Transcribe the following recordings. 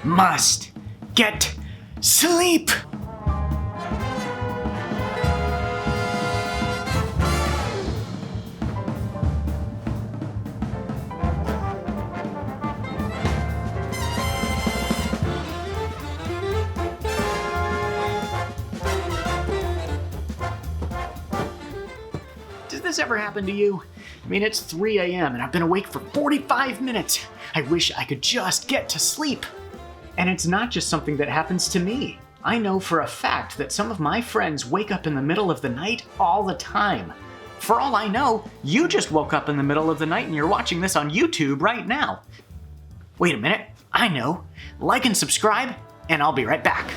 must get sleep. Does this ever happen to you? I mean, it's 3 a.m. and I've been awake for 45 minutes. I wish I could just get to sleep. And it's not just something that happens to me. I know for a fact that some of my friends wake up in the middle of the night all the time. For all I know, you just woke up in the middle of the night and you're watching this on YouTube right now. Wait a minute, I know. Like and subscribe, and I'll be right back.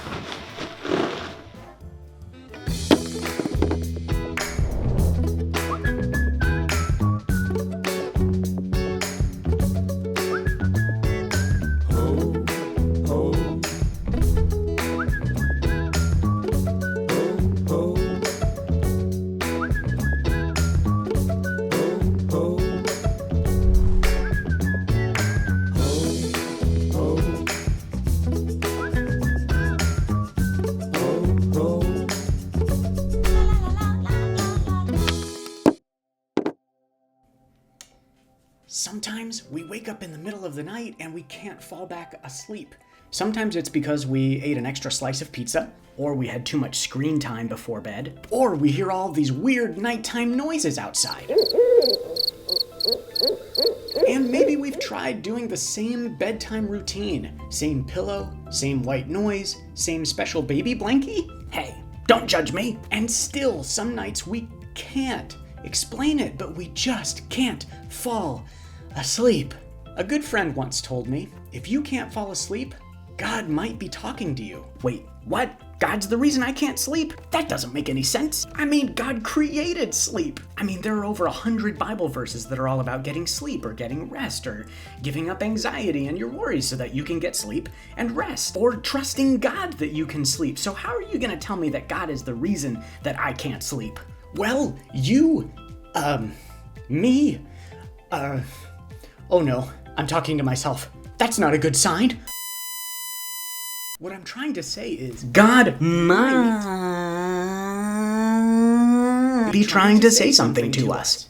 Sometimes we wake up in the middle of the night and we can't fall back asleep. Sometimes it's because we ate an extra slice of pizza, or we had too much screen time before bed, or we hear all these weird nighttime noises outside. And maybe we've tried doing the same bedtime routine. Same pillow, same white noise, same special baby blankie. Hey, don't judge me. And still, some nights we can't explain it, but we just can't fall asleep. A good friend once told me, if you can't fall asleep, God might be talking to you. Wait, what? God's the reason I can't sleep? That doesn't make any sense. I mean, God created sleep. I mean, there are over 100 Bible verses that are all about getting sleep or getting rest or giving up anxiety and your worries so that you can get sleep and rest, or trusting God that you can sleep. So how are you going to tell me that God is the reason that I can't sleep? Well, oh no, I'm talking to myself. That's not a good sign. What I'm trying to say is, God might be trying to say something to us.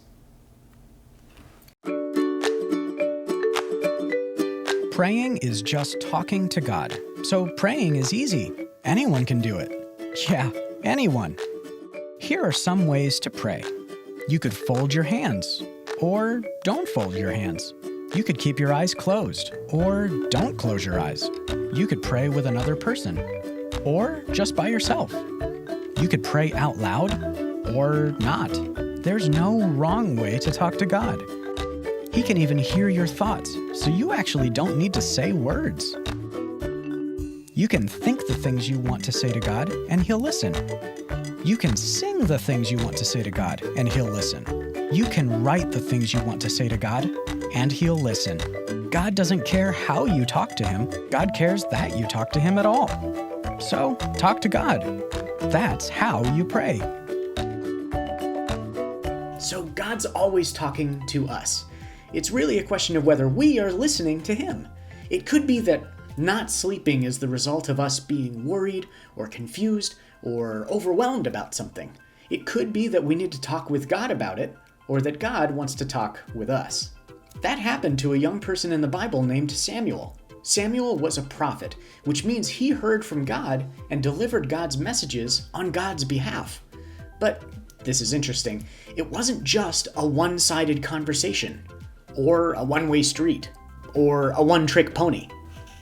Praying is just talking to God. So praying is easy. Anyone can do it. Yeah, anyone. Here are some ways to pray. You could fold your hands, or don't fold your hands. You could keep your eyes closed, or don't close your eyes. You could pray with another person, or just by yourself. You could pray out loud, or not. There's no wrong way to talk to God. He can even hear your thoughts, so you actually don't need to say words. You can think the things you want to say to God, and He'll listen. You can sing the things you want to say to God, and He'll listen. You can write the things you want to say to God, and He'll listen. God doesn't care how you talk to Him. God cares that you talk to Him at all. So, talk to God. That's how you pray. So God's always talking to us. It's really a question of whether we are listening to Him. It could be that not sleeping is the result of us being worried or confused or overwhelmed about something. It could be that we need to talk with God about it, or that God wants to talk with us. That happened to a young person in the Bible named Samuel. Samuel was a prophet, which means he heard from God and delivered God's messages on God's behalf. But this is interesting. It wasn't just a one-sided conversation, or a one-way street, or a one-trick pony.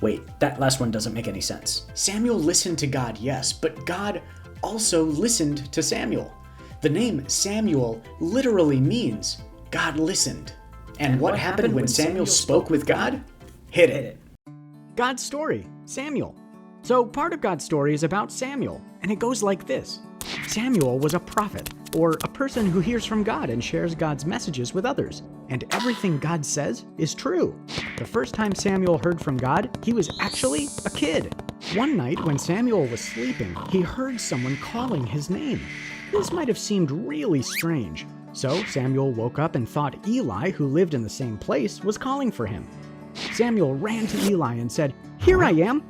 Wait, that last one doesn't make any sense. Samuel listened to God, yes, but God also listened to Samuel. The name Samuel literally means God listened. And what happened when Samuel spoke with God? Hit it. God's story, Samuel. So part of God's story is about Samuel, and it goes like this. Samuel was a prophet, or a person who hears from God and shares God's messages with others. And everything God says is true. The first time Samuel heard from God, he was actually a kid. One night when Samuel was sleeping, he heard someone calling his name. This might have seemed really strange. So Samuel woke up and thought Eli, who lived in the same place, was calling for him. Samuel ran to Eli and said, "Here I am.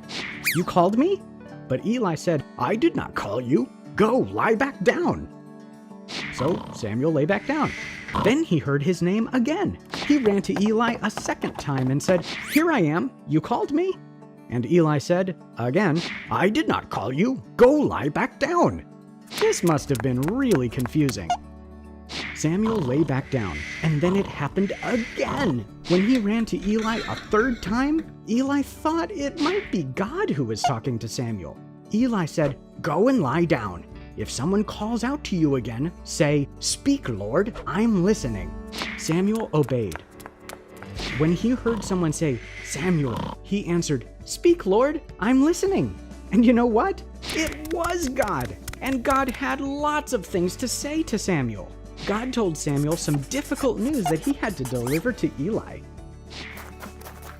You called me?" But Eli said, "I did not call you. Go, lie back down." So Samuel lay back down. Then he heard his name again. He ran to Eli a second time and said, "Here I am. You called me?" And Eli said, again, "I did not call you. Go lie back down." This must have been really confusing. Samuel lay back down, and then it happened again. When he ran to Eli a third time, Eli thought it might be God who was talking to Samuel. Eli said, "Go and lie down. If someone calls out to you again, say, 'Speak, Lord, I'm listening.'" Samuel obeyed. When he heard someone say, "Samuel," he answered, "Speak, Lord, I'm listening." And you know what? It was God. And God had lots of things to say to Samuel. God told Samuel some difficult news that he had to deliver to Eli.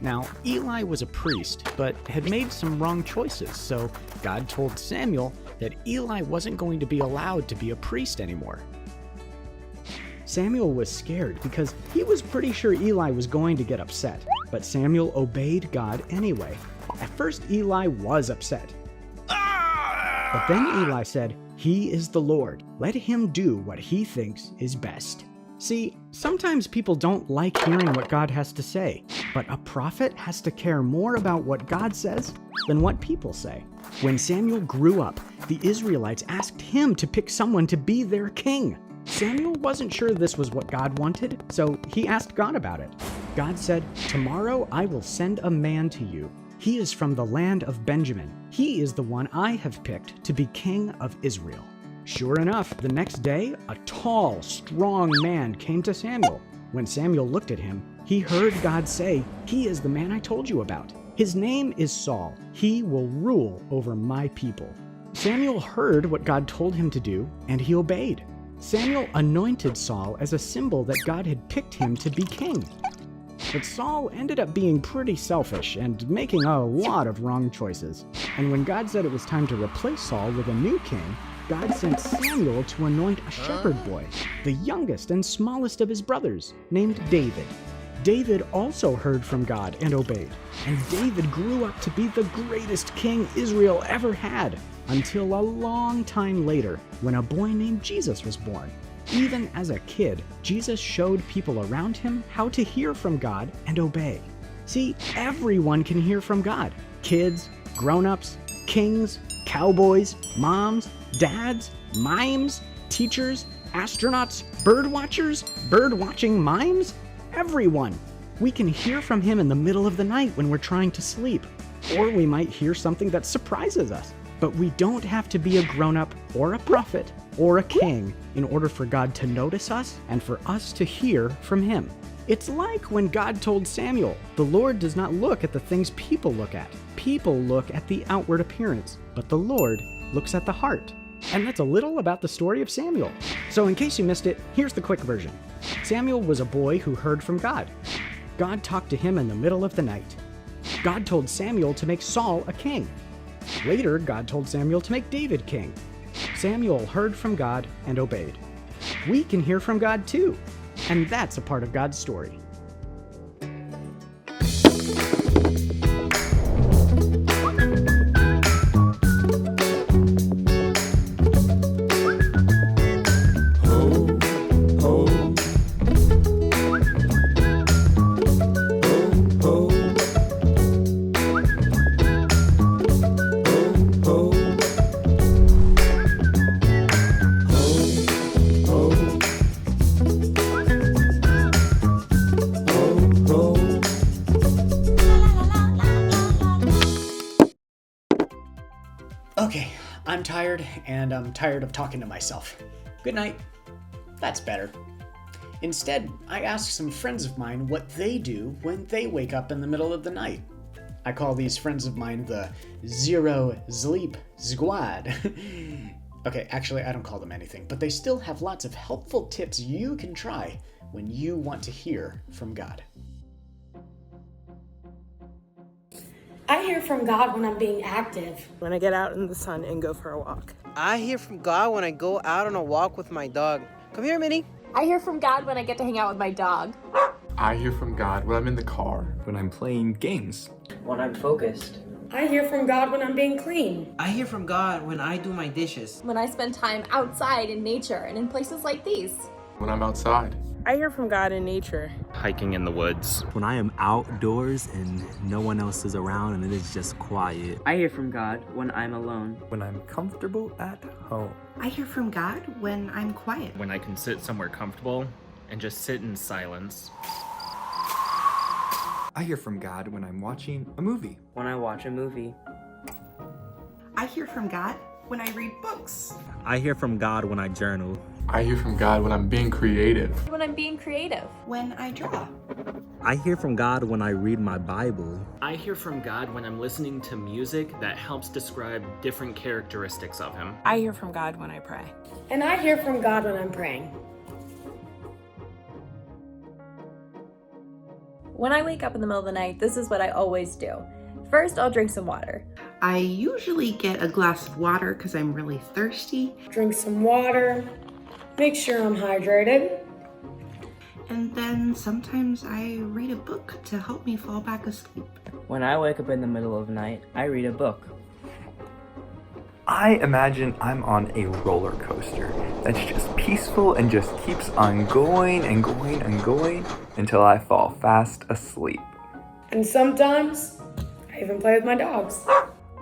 Now, Eli was a priest, but had made some wrong choices, so God told Samuel that Eli wasn't going to be allowed to be a priest anymore. Samuel was scared because he was pretty sure Eli was going to get upset, but Samuel obeyed God anyway. At first, Eli was upset. But then Eli said, "He is the Lord. Let him do what he thinks is best." See, sometimes people don't like hearing what God has to say, but a prophet has to care more about what God says than what people say. When Samuel grew up, the Israelites asked him to pick someone to be their king. Samuel wasn't sure this was what God wanted, so he asked God about it. God said, "Tomorrow I will send a man to you. He is from the land of Benjamin. He is the one I have picked to be king of Israel." Sure enough, the next day, a tall, strong man came to Samuel. When Samuel looked at him, he heard God say, "He is the man I told you about. His name is Saul. He will rule over my people." Samuel heard what God told him to do, and he obeyed. Samuel anointed Saul as a symbol that God had picked him to be king. But Saul ended up being pretty selfish and making a lot of wrong choices. And when God said it was time to replace Saul with a new king, God sent Samuel to anoint a shepherd boy, the youngest and smallest of his brothers, named David. David also heard from God and obeyed. And David grew up to be the greatest king Israel ever had, until a long time later, when a boy named Jesus was born. Even as a kid, Jesus showed people around him how to hear from God and obey. See, everyone can hear from God. Kids, grown-ups, kings, cowboys, moms, dads, mimes, teachers, astronauts, bird watchers, bird-watching mimes. Everyone. We can hear from him in the middle of the night when we're trying to sleep. Or we might hear something that surprises us. But we don't have to be a grown-up or a prophet or a king in order for God to notice us and for us to hear from him. It's like when God told Samuel, "The Lord does not look at the things people look at. People look at the outward appearance, but the Lord looks at the heart." And that's a little about the story of Samuel. So in case you missed it, here's the quick version. Samuel was a boy who heard from God. God talked to him in the middle of the night. God told Samuel to make Saul a king. Later, God told Samuel to make David king. Samuel heard from God and obeyed. We can hear from God too, and that's a part of God's story. Okay, I'm tired, and I'm tired of talking to myself. Good night. That's better. Instead, I asked some friends of mine what they do when they wake up in the middle of the night. I call these friends of mine the Zero Sleep Squad. Okay, actually, I don't call them anything, but they still have lots of helpful tips you can try when you want to hear from God. I hear from God when I'm being active. When I get out in the sun and go for a walk. I hear from God when I go out on a walk with my dog. Come here, Minnie. I hear from God when I get to hang out with my dog. I hear from God when I'm in the car, when I'm playing games. When I'm focused. I hear from God when I'm being clean. I hear from God when I do my dishes. When I spend time outside in nature and in places like these. When I'm outside. I hear from God in nature. Hiking in the woods. When I am outdoors and no one else is around and it is just quiet. I hear from God when I'm alone. When I'm comfortable at home. I hear from God when I'm quiet. When I can sit somewhere comfortable and just sit in silence. I hear from God when I'm watching a movie. When I watch a movie. I hear from God when I read books. I hear from God when I journal. I hear from God when I'm being creative. When I'm being creative. When I draw. I hear from God when I read my Bible. I hear from God when I'm listening to music that helps describe different characteristics of Him. I hear from God when I pray. And I hear from God when I'm praying. When I wake up in the middle of the night, this is what I always do. First, I'll drink some water. I usually get a glass of water because I'm really thirsty. Drink some water. Make sure I'm hydrated. And then sometimes I read a book to help me fall back asleep. When I wake up in the middle of the night, I read a book. I imagine I'm on a roller coaster that's just peaceful and just keeps on going and going and going until I fall fast asleep. And sometimes I even play with my dogs.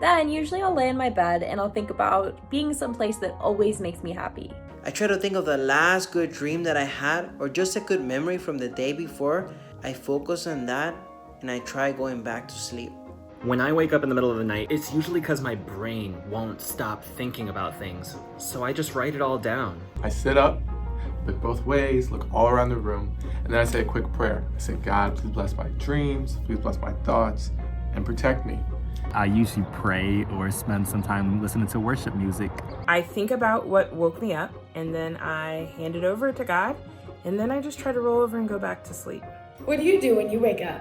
Then, usually I'll lay in my bed and I'll think about being someplace that always makes me happy. I try to think of the last good dream that I had or just a good memory from the day before. I focus on that and I try going back to sleep. When I wake up in the middle of the night, it's usually because my brain won't stop thinking about things. So I just write it all down. I sit up, look both ways, look all around the room, and then I say a quick prayer. I say, God, please bless my dreams, please bless my thoughts, and protect me. I usually pray or spend some time listening to worship music. I think about what woke me up, and then I hand it over to God, and then I just try to roll over and go back to sleep. What do you do when you wake up?